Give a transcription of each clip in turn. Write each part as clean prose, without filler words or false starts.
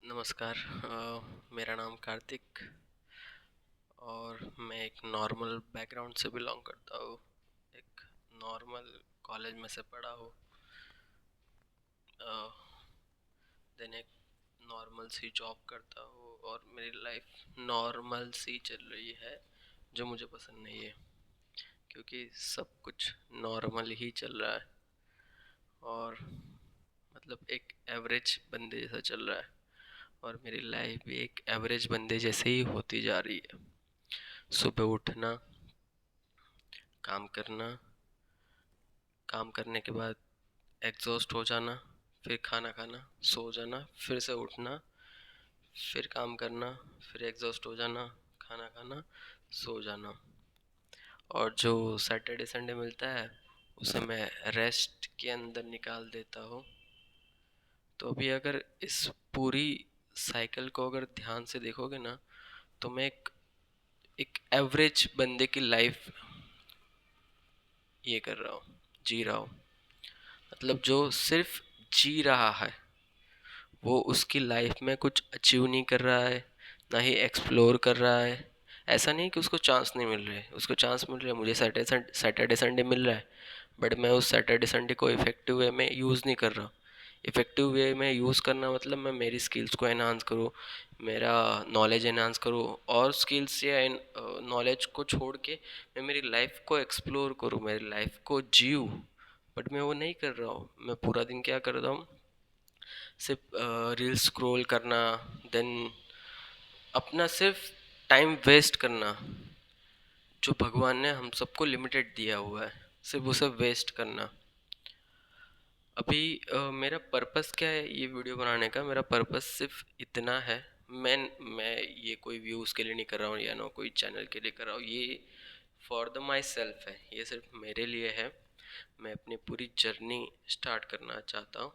नमस्कार। मेरा नाम कार्तिक और मैं एक नॉर्मल बैकग्राउंड से बिलोंग करता हूँ। एक नॉर्मल कॉलेज में से पढ़ा हूँ। देन एक नॉर्मल सी जॉब करता हूँ और मेरी लाइफ नॉर्मल सी चल रही है, जो मुझे पसंद नहीं है क्योंकि सब कुछ नॉर्मल ही चल रहा है और मतलब एक एवरेज बंदे जैसा चल रहा है और मेरी लाइफ भी एक एवरेज बंदे जैसे ही होती जा रही है। सुबह उठना, काम करना, काम करने के बाद एग्जॉस्ट हो जाना, फिर खाना खाना, सो जाना, फिर से उठना, फिर काम करना, फिर एग्जॉस्ट हो जाना, खाना खाना, सो जाना। और जो सैटरडे संडे मिलता है उसे मैं रेस्ट के अंदर निकाल देता हूँ। तो अभी अगर इस पूरी साइकिल को अगर ध्यान से देखोगे ना, तो मैं एक एवरेज बंदे की लाइफ ये कर रहा हूँ, जी रहा हूँ। मतलब जो सिर्फ जी रहा है, वो उसकी लाइफ में कुछ अचीव नहीं कर रहा है, ना ही एक्सप्लोर कर रहा है। ऐसा नहीं कि उसको चांस नहीं मिल रहे, उसको चांस मिल रहे हैं। मुझे सैटरडे संडे मिल रहा है, बट मैं उस सैटरडे संडे को इफ़ेक्टिव वे में यूज़ नहीं कर रहा। इफ़ेक्टिव वे में यूज़ करना मतलब मैं मेरी स्किल्स को एनहांस करूँ, मेरा नॉलेज एनहांस करूँ, और स्किल्स या नॉलेज को छोड़ के मैं मेरी लाइफ को एक्सप्लोर करूँ, मेरी लाइफ को जीऊँ। बट मैं वो नहीं कर रहा हूँ। मैं पूरा दिन क्या कर रहा हूँ, सिर्फ रील स्क्रॉल करना, देन अपना सिर्फ टाइम वेस्ट करना। जो भगवान ने हम सबको लिमिटेड दिया हुआ है, सिर्फ उसे वेस्ट करना। अभी मेरा पर्पस क्या है ये वीडियो बनाने का? मेरा पर्पस सिर्फ इतना है। मैं ये कोई व्यूज़ के लिए नहीं कर रहा हूँ या ना कोई चैनल के लिए कर रहा हूँ। ये फॉर द माई सेल्फ है, ये सिर्फ मेरे लिए है। मैं अपनी पूरी जर्नी स्टार्ट करना चाहता हूँ।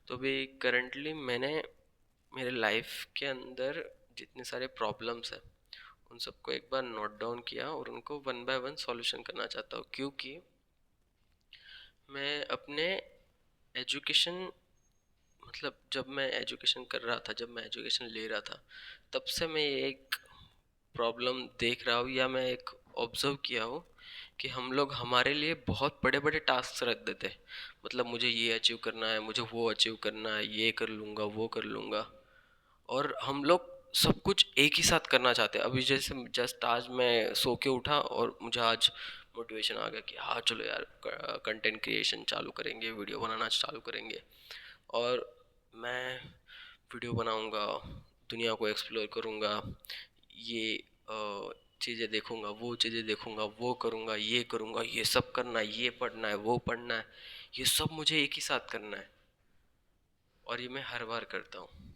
तो अभी करंटली मैंने मेरे लाइफ के अंदर जितने सारे प्रॉब्लम्स हैं उन सबको एक बार नोट डाउन किया और उनको वन बाय वन सॉल्यूशन करना चाहता हूँ। क्योंकि मैं अपने एजुकेशन, मतलब जब मैं एजुकेशन कर रहा था, जब मैं एजुकेशन ले रहा था, तब से मैं ये एक प्रॉब्लम देख रहा हूँ या मैं एक ऑब्जर्व किया हूँ कि हम लोग हमारे लिए बहुत बड़े बड़े टास्क रख देते हैं। मतलब मुझे ये अचीव करना है, मुझे वो अचीव करना है, ये कर लूँगा, वो कर लूँगा। और हम लोग सब कुछ एक ही साथ करना चाहते हैं। अभी जैसे जस्ट आज मैं सो के उठा और मुझे आज मोटिवेशन आ गया कि हाँ चलो यार, कंटेंट क्रिएशन चालू करेंगे, वीडियो बनाना चालू करेंगे। और मैं वीडियो बनाऊंगा, दुनिया को एक्सप्लोर करूंगा, ये चीज़ें देखूंगा, वो चीज़ें देखूंगा, वो करूंगा, ये करूंगा, ये सब करना है, ये पढ़ना है, वो पढ़ना है। ये सब मुझे एक ही साथ करना है और ये मैं हर बार करता हूँ।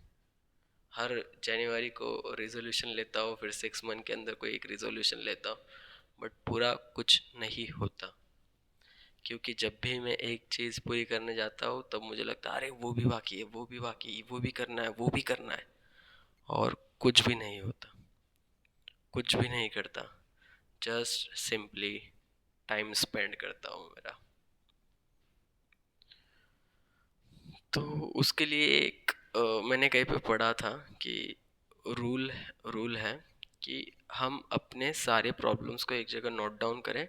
हर जनवरी को रेजोल्यूशन लेता हूँ, फिर 6 मंथ के अंदर कोई एक रेजोल्यूशन लेता हूँ, बट पूरा कुछ नहीं होता। क्योंकि जब भी मैं एक चीज़ पूरी करने जाता हूँ तब मुझे लगता है अरे वो भी बाकी है, वो भी बाकी है, वो भी करना है, वो भी करना है, और कुछ भी नहीं होता, कुछ भी नहीं करता। जस्ट सिंपली टाइम स्पेंड करता हूँ मेरा। तो उसके लिए एक मैंने कहीं पे पढ़ा था कि रूल रूल है कि हम अपने सारे प्रॉब्लम्स को एक जगह नोट डाउन करें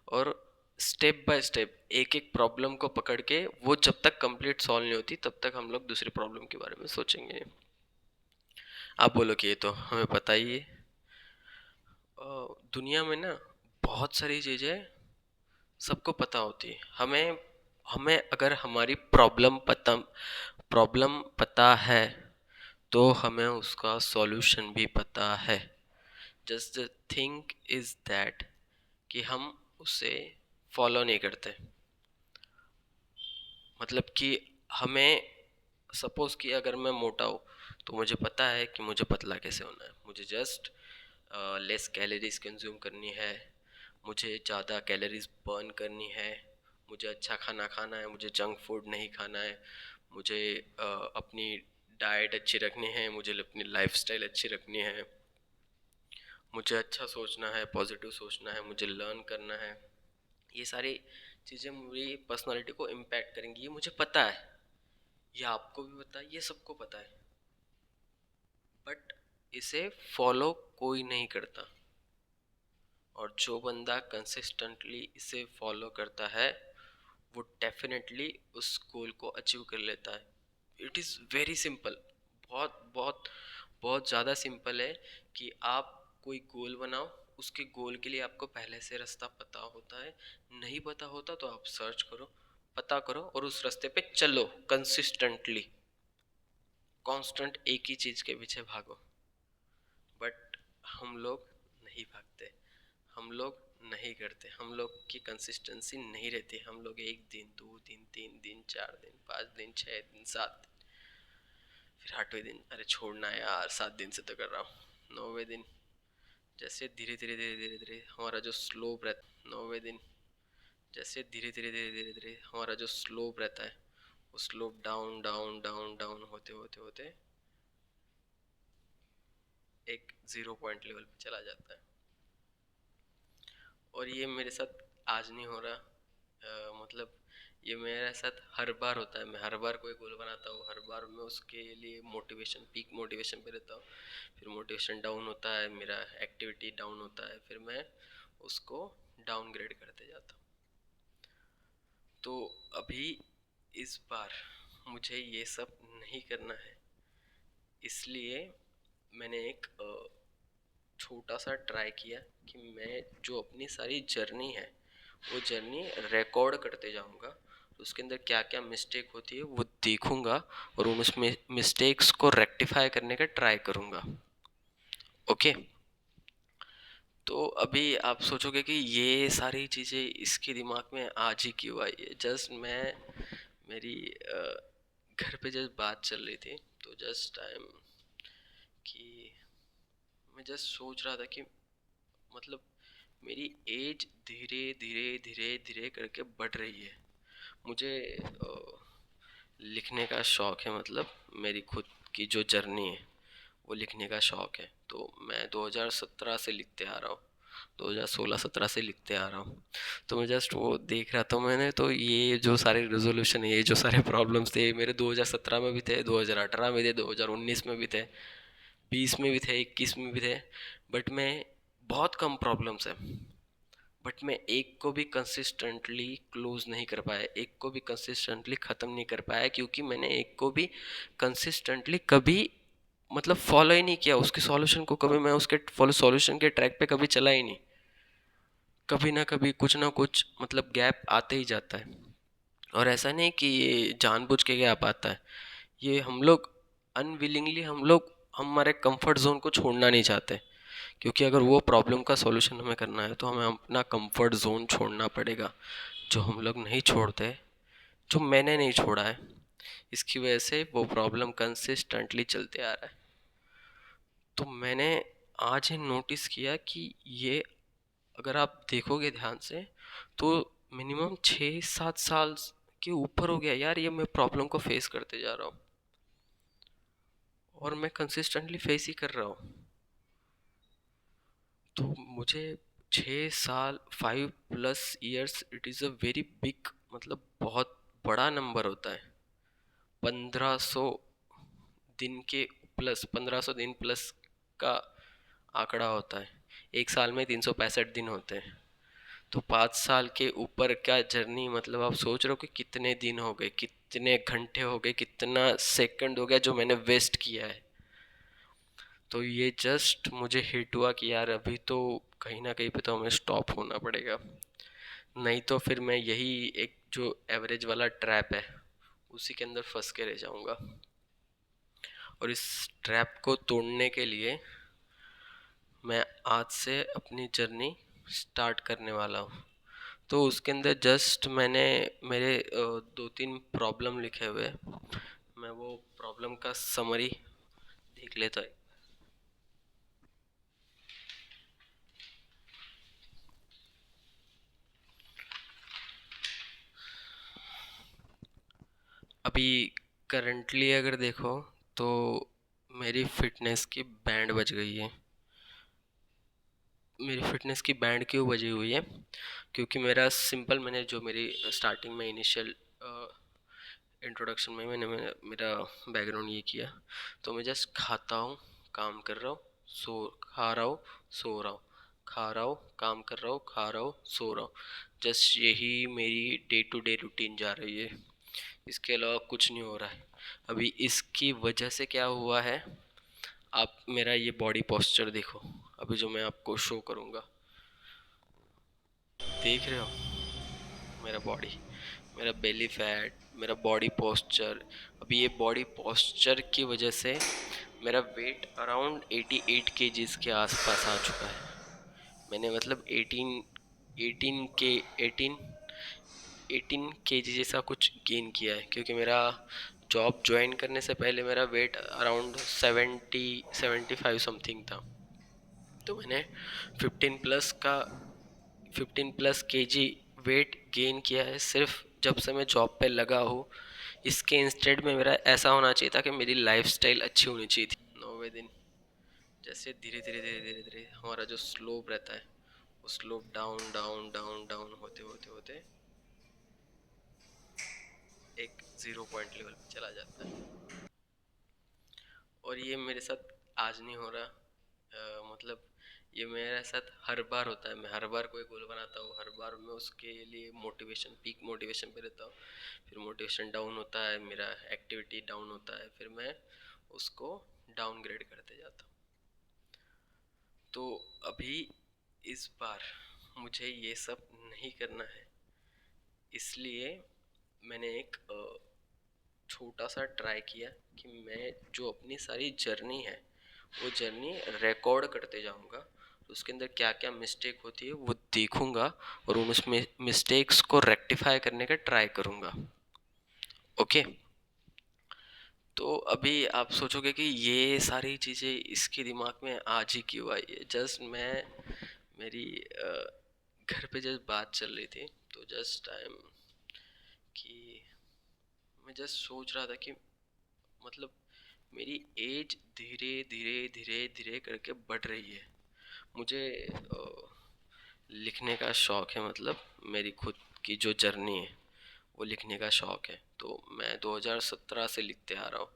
और स्टेप बाय स्टेप एक एक प्रॉब्लम को पकड़ के, वो जब तक कंप्लीट सॉल्व नहीं होती तब तक हम लोग दूसरी प्रॉब्लम के बारे में सोचेंगे। आप बोलो कि ये तो हमें पता ही है। दुनिया में ना बहुत सारी चीज़ें सबको पता होती है। हमें हमें अगर हमारी प्रॉब्लम पता है तो हमें उसका सॉल्यूशन भी पता है। Just the thing is that कि हम उसे फॉलो नहीं करते। मतलब कि हमें, सपोज कि अगर मैं मोटा हूँ तो मुझे पता है कि मुझे पतला कैसे होना है। मुझे जस्ट लेस कैलोरीज कंज्यूम करनी है, मुझे ज़्यादा कैलोरीज बर्न करनी है, मुझे अच्छा खाना खाना है, मुझे जंक फूड नहीं खाना है, मुझे अपनी डाइट अच्छी रखनी है, मुझे अपनी लाइफस्टाइल अच्छी रखनी है, मुझे अच्छा सोचना है, पॉजिटिव सोचना है, मुझे लर्न करना है। ये सारी चीज़ें मेरी पर्सनालिटी को इम्पैक्ट करेंगी, ये मुझे पता है, ये आपको भी पता है, ये सबको पता है। इसे फॉलो कोई नहीं करता, और जो बंदा कंसिस्टेंटली इसे फॉलो करता है वो डेफिनेटली उस गोल को अचीव कर लेता है। इट इज़ वेरी सिंपल, बहुत बहुत बहुत ज़्यादा सिंपल है कि आप कोई गोल बनाओ, उसके गोल के लिए आपको पहले से रास्ता पता होता है, नहीं पता होता तो आप सर्च करो, पता करो और उस रास्ते पे चलो कंसिस्टेंटली, कांस्टेंट एक ही चीज़ के पीछे भागो। बट हम लोग नहीं भागते, हम लोग नहीं करते, हम लोग की कंसिस्टेंसी नहीं रहती। हम लोग एक दिन, दो दिन, तीन दिन, चार दिन, पाँच दिन, छः दिन, सात दिन, फिर आठवें दिन अरे छोड़ना है यार, 7 दिन से तो कर रहा हूँ, 9वें दिन जैसे धीरे धीरे धीरे धीरे धीरे हमारा जो स्लोप रहता, 9वें दिन जैसे धीरे धीरे धीरे धीरे धीरे हमारा जो स्लोप रहता है वो slope down down down down होते होते होते एक 0 पॉइंट लेवल पे चला जाता है। और ये मेरे साथ आज नहीं हो रहा, मतलब ये मेरे साथ हर बार होता है। मैं हर बार कोई गोल बनाता हूँ, हर बार मैं उसके लिए मोटिवेशन, पीक मोटिवेशन पे रहता हूँ, फिर मोटिवेशन डाउन होता है, मेरा एक्टिविटी डाउन होता है, फिर मैं उसको डाउनग्रेड करते जाता हूँ। तो अभी इस बार मुझे ये सब नहीं करना है, इसलिए मैंने एक छोटा सा ट्राई किया कि मैं जो अपनी सारी जर्नी है वो जर्नी रिकॉर्ड करते जाऊंगा, उसके अंदर क्या क्या मिस्टेक होती है वो देखूंगा और उन उसमें मिस्टेक्स को रेक्टिफाई करने का ट्राई करूंगा। ओके। तो अभी आप सोचोगे कि ये सारी चीज़ें इसके दिमाग में आज ही क्यों आई है। जस्ट मैं मेरी घर पे जस्ट बात चल रही थी, तो जस्ट टाइम कि मैं जस्ट सोच रहा था कि मतलब मेरी एज धीरे धीरे धीरे धीरे करके बढ़ रही है। मुझे लिखने का शौक़ है, मतलब मेरी खुद की जो जर्नी है वो लिखने का शौक़ है। तो मैं 2017 से लिखते आ रहा हूँ, 2016-17 से लिखते आ रहा हूँ। तो मैं जस्ट वो देख रहा था मैंने, तो ये जो सारे रेजोल्यूशन है, ये जो सारे प्रॉब्लम्स थे मेरे 2017 में भी थे, 2018 में थे, 2019 में भी थे, 20 में भी थे, 21 में भी थे। बट मैं बहुत कम प्रॉब्लम्स है, बट मैं एक को भी कंसिस्टेंटली क्लोज नहीं कर पाया, एक को भी कंसिस्टेंटली ख़त्म नहीं कर पाया, क्योंकि मैंने एक को भी कंसिस्टेंटली कभी मतलब फॉलो ही नहीं किया, उसके सॉल्यूशन को कभी मैं उसके फॉलो सॉल्यूशन के ट्रैक पे कभी चला ही नहीं। कभी ना कुछ मतलब गैप आते ही जाता है। और ऐसा नहीं कि ये जानबूझ के गैप आता है, ये हम लोग अनविलिंगली, हम लोग हमारे कंफर्ट जोन को छोड़ना नहीं चाहते। क्योंकि अगर वो प्रॉब्लम का सॉल्यूशन हमें करना है तो हमें अपना कंफर्ट जोन छोड़ना पड़ेगा, जो हम लोग नहीं छोड़ते, जो मैंने नहीं छोड़ा है। इसकी वजह से वो प्रॉब्लम कंसिस्टेंटली चलते आ रहा है। तो मैंने आज ही नोटिस किया कि ये अगर आप देखोगे ध्यान से तो मिनिमम 6-7 साल के ऊपर हो गया यार, ये मैं प्रॉब्लम को फेस करते जा रहा हूँ और मैं कंसिस्टेंटली फेस ही कर रहा हूँ। तो मुझे 6 साल, 5+ years, it is a very big, मतलब बहुत बड़ा नंबर होता है। 1500 दिन के प्लस, 1500 दिन प्लस का आंकड़ा होता है। एक साल में 365 दिन होते हैं। तो 5 साल के ऊपर क्या जर्नी, मतलब आप सोच रहे हो कि कितने दिन हो गए, कितने घंटे हो गए, कितना सेकंड हो गया जो मैंने वेस्ट किया है। तो ये जस्ट मुझे हिट हुआ कि यार अभी तो कहीं ना कहीं पे तो हमें स्टॉप होना पड़ेगा, नहीं तो फिर मैं यही एक जो एवरेज वाला ट्रैप है उसी के अंदर फंस के रह जाऊंगा। और इस ट्रैप को तोड़ने के लिए मैं आज से अपनी जर्नी स्टार्ट करने वाला हूँ। तो उसके अंदर जस्ट मैंने मेरे 2-3 प्रॉब्लम लिखे हुए हैं, मैं वो प्रॉब्लम का समरी देख लेता है। अभी करंटली अगर देखो तो मेरी फिटनेस की बैंड बज गई है। मेरी फिटनेस की बैंड क्यों बजी हुई है? क्योंकि मेरा सिंपल, मैंने जो मेरी स्टार्टिंग में इनिशियल इंट्रोडक्शन में मैंने मेरा बैकग्राउंड ये किया। तो मैं जस्ट खाता हूँ, काम कर रहा हूँ, खा रहा हूँ, सो रहा हूँ, खा रहा हूँ, काम कर रहा हूँ, खा रहा हूँ, सो रहा हूँ। जस्ट यही मेरी डे टू डे रूटीन जा रही है, इसके अलावा कुछ नहीं हो रहा है। अभी इसकी वजह से क्या हुआ है, आप मेरा ये बॉडी पोस्चर देखो, अभी जो मैं आपको शो करूँगा, देख रहे हो मेरा बॉडी, मेरा बेली फैट, मेरा बॉडी पोस्चर। अभी ये बॉडी पोस्चर की वजह से मेरा वेट अराउंड 88 केजीज के आसपास आ चुका है। मैंने मतलब 18 के 18 केजी जैसा कुछ गेन किया है, क्योंकि मेरा जॉब ज्वाइन करने से पहले मेरा वेट अराउंड 75 समथिंग था। तो मैंने 15 प्लस का 15 प्लस केजी वेट गेन किया है सिर्फ जब से मैं जॉब पे लगा हूँ। इसके इंस्टेड में मेरा ऐसा होना चाहिए था कि मेरी लाइफस्टाइल अच्छी होनी चाहिए थी। 9वें दिन जैसे धीरे धीरे धीरे धीरे धीरे हमारा जो स्लोप रहता है, वो slope down down down down होते होते होते एक 0 पॉइंट लेवल पे चला जाता है। और ये मेरे साथ आज नहीं हो रहा, मतलब ये मेरे साथ हर बार होता है। मैं हर बार कोई गोल बनाता हूँ, हर बार मैं उसके लिए मोटिवेशन, पीक मोटिवेशन पे रहता हूँ, फिर मोटिवेशन डाउन होता है, मेरा एक्टिविटी डाउन होता है, फिर मैं उसको डाउनग्रेड करते जाता हूँ। तो अभी इस बार मुझे ये सब नहीं करना है, इसलिए मैंने एक छोटा सा ट्राई किया कि मैं जो अपनी सारी जर्नी है वो जर्नी रिकॉर्ड करते जाऊंगा। उसके अंदर क्या क्या मिस्टेक होती है वो देखूंगा और उन उसमें मिस्टेक्स को रेक्टिफाई करने का ट्राई करूंगा। ओके। तो अभी आप सोचोगे कि ये सारी चीज़ें इसके दिमाग में आज ही क्यों आई है। जस्ट मैं मेरी घर पे जस्ट बात चल रही थी, तो जस्ट टाइम कि मैं जस्ट सोच रहा था कि मतलब मेरी एज धीरे धीरे धीरे धीरे करके बढ़ रही है। मुझे लिखने का शौक़ है, मतलब मेरी खुद की जो जर्नी है वो लिखने का शौक़ है। तो मैं 2017 से लिखते आ रहा हूँ,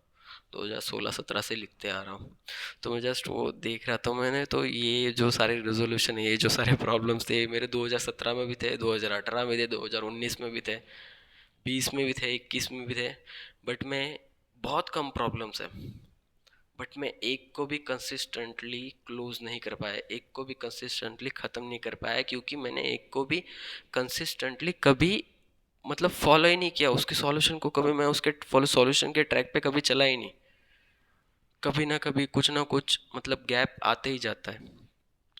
2016-17 से लिखते आ रहा हूँ। तो मैं जस्ट वो देख रहा था मैंने, तो ये जो सारे रेजोल्यूशन है, ये जो सारे प्रॉब्लम्स थे मेरे 2017 में भी थे, 2018 में थे, 2019 में भी थे, 20 में भी थे, 21 में भी थे। बट मैं बहुत कम प्रॉब्लम्स है, बट मैं एक को भी कंसिस्टेंटली क्लोज नहीं कर पाया, एक को भी कंसिस्टेंटली ख़त्म नहीं कर पाया, क्योंकि मैंने एक को भी कंसिस्टेंटली कभी मतलब फॉलो ही नहीं किया उसके सॉल्यूशन को। कभी मैं उसके फॉलो सॉल्यूशन के ट्रैक पे कभी चला ही नहीं। कभी ना कुछ मतलब गैप आते ही जाता है।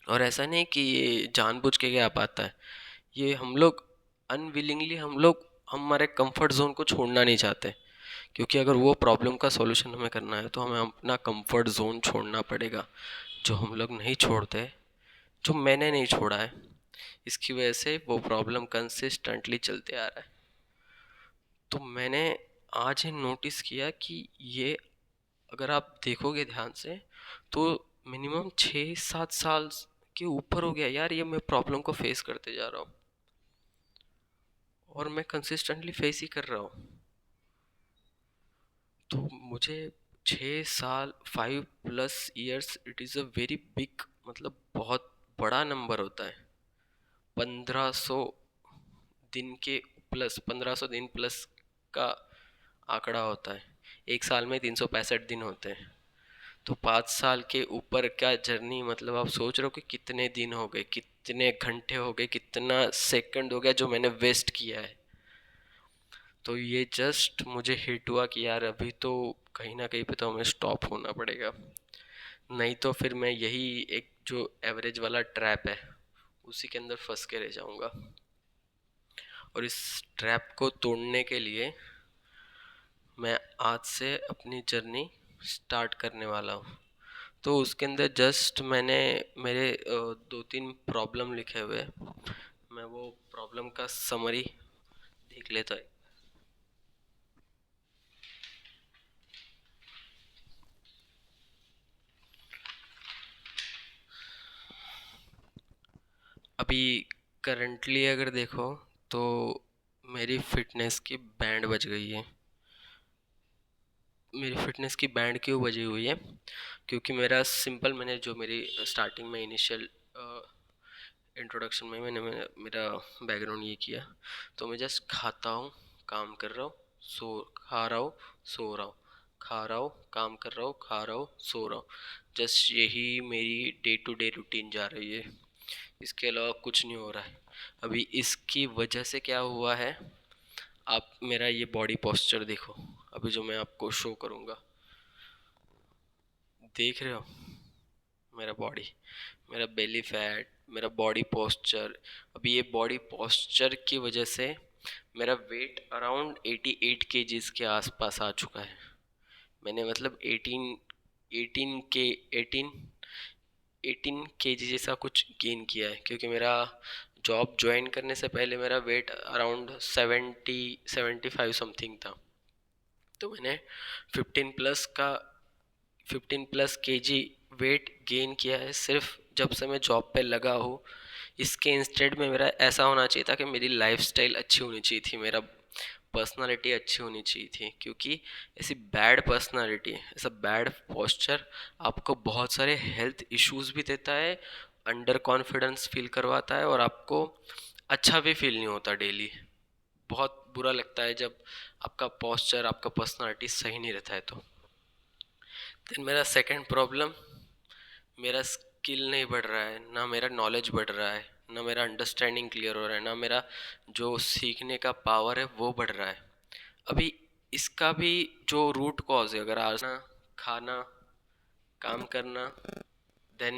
और ऐसा नहीं कि ये जानबूझ के गैप आता है, ये हम लोग अनविलिंगली हम लोग हमारे कंफर्ट जोन को छोड़ना नहीं चाहते। क्योंकि अगर वो प्रॉब्लम का सॉल्यूशन हमें करना है तो हमें अपना कंफर्ट जोन छोड़ना पड़ेगा, जो हम लोग नहीं छोड़ते, जो मैंने नहीं छोड़ा है। इसकी वजह से वो प्रॉब्लम कंसिस्टेंटली चलते आ रहा है। तो मैंने आज ही नोटिस किया कि ये अगर आप देखोगे ध्यान से तो मिनिमम 6-7 साल के ऊपर हो गया यार, ये मैं प्रॉब्लम को फेस करते जा रहा हूँ और मैं कंसिस्टेंटली फेस ही कर रहा हूँ। तो मुझे 6 साल 5+ years it is a very big, मतलब बहुत बड़ा नंबर होता है। 1500 दिन के प्लस 1500 दिन प्लस का आंकड़ा होता है। एक साल में 365 दिन होते हैं। तो 5 साल के ऊपर क्या जर्नी, मतलब आप सोच रहे हो कि कितने दिन हो गए, कितने घंटे हो गए, कितना सेकंड हो गया जो मैंने वेस्ट किया है। तो ये जस्ट मुझे हिट हुआ कि यार अभी तो कहीं ना कहीं पे तो हमें स्टॉप होना पड़ेगा, नहीं तो फिर मैं यही एक जो एवरेज वाला ट्रैप है उसी के अंदर फंस के रह जाऊंगा। और इस ट्रैप को तोड़ने के लिए मैं आज से अपनी जर्नी स्टार्ट करने वाला हूँ। तो उसके अंदर जस्ट मैंने मेरे 2-3 प्रॉब्लम लिखे हुए हैं। मैं वो प्रॉब्लम का समरी देख लेता है। अभी करंटली अगर देखो तो मेरी फिटनेस की बैंड बज गई है। मेरी फिटनेस की बैंड क्यों बजी हुई है, क्योंकि मेरा सिंपल, मैंने जो मेरी स्टार्टिंग में इनिशियल इंट्रोडक्शन में मेरा बैकग्राउंड ये किया, तो मैं जस्ट खाता हूँ, काम कर रहा हूँ, खा रहा हूँ, सो रहा हूँ, खा रहा हूँ, काम कर रहा हूँ, खा रहा हूँ, सो रहा हूँ। जस्ट यही मेरी डे टू डे रूटीन जा रही है, इसके अलावा कुछ नहीं हो रहा है। अभी इसकी वजह से क्या हुआ है, आप मेरा ये बॉडी पोस्चर देखो, अभी जो मैं आपको शो करूँगा, देख रहे हो मेरा बॉडी, मेरा बेली फैट, मेरा बॉडी पोस्चर। अभी ये बॉडी पोस्चर की वजह से मेरा वेट अराउंड 88 केजीज के आसपास आ चुका है। मैंने मतलब 18 के 18 केजी जैसा कुछ गेन किया है, क्योंकि मेरा जॉब ज्वाइन करने से पहले मेरा वेट अराउंड 75 समथिंग था। तो मैंने 15 प्लस का 15 प्लस केजी वेट गेन किया है सिर्फ जब से मैं जॉब पे लगा हूँ। इसके इंस्टेड में मेरा ऐसा होना चाहिए था कि मेरी लाइफस्टाइल अच्छी होनी चाहिए थी, मेरा पर्सनालिटी अच्छी होनी चाहिए थी, क्योंकि ऐसी बैड पर्सनालिटी, ऐसा बैड पोस्चर आपको बहुत सारे हेल्थ इश्यूज भी देता है, अंडर कॉन्फिडेंस फील करवाता है, और आपको अच्छा भी फील नहीं होता डेली। बहुत बुरा लगता है जब आपका पोस्चर, आपका पर्सनालिटी सही नहीं रहता है। तो देन मेरा सेकंड प्रॉब्लम, मेरा स्किल नहीं बढ़ रहा है, ना मेरा नॉलेज बढ़ रहा है, ना मेरा अंडरस्टैंडिंग क्लियर हो रहा है, ना मेरा जो सीखने का पावर है वो बढ़ रहा है। अभी इसका भी जो रूट कॉज है, अगर आना, खाना, काम करना, देन